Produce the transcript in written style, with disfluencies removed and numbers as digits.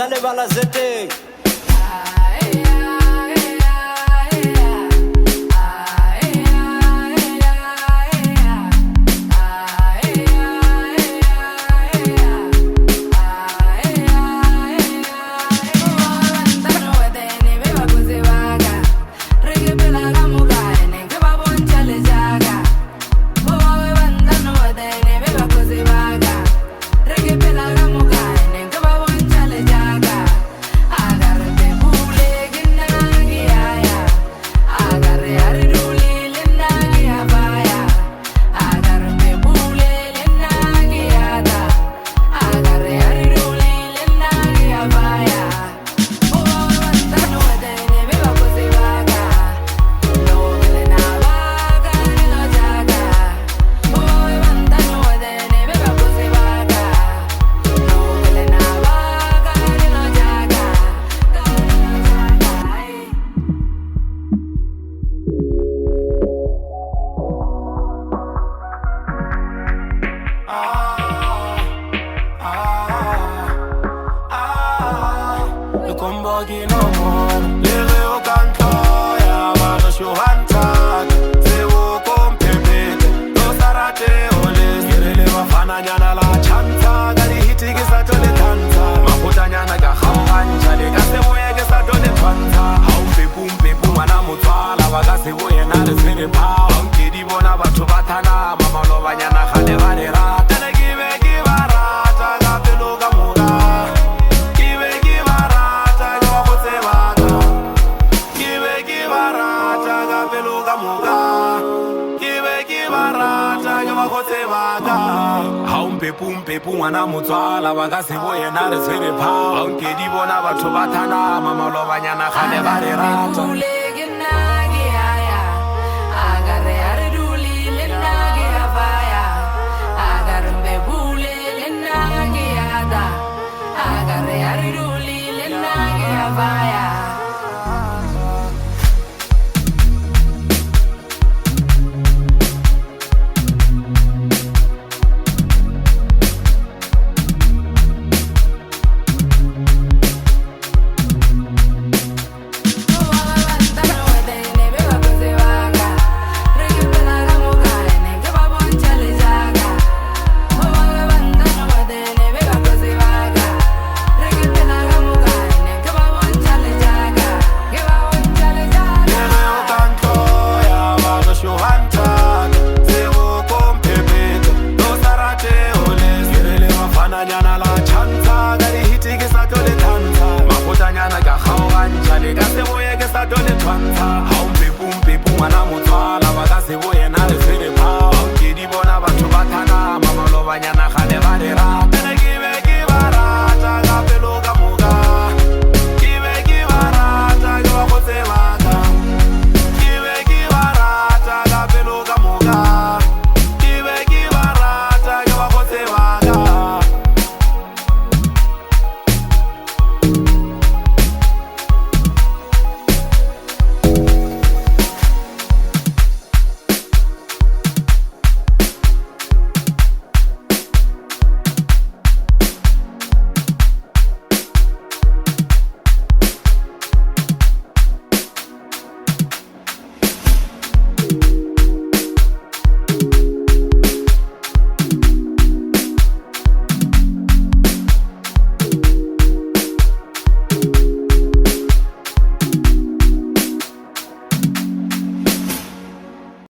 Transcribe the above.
sale bala zete. Pepu ngwana motswala ba ka se boye na re tshwere phao ha nke di bona batho ba thana mama lo banyana gane ba re rata ke nna ke aya aga re a re duli le nna ke a vaya aga re mbe bule le nna ke ada aga re a re duli le nna ke a vaya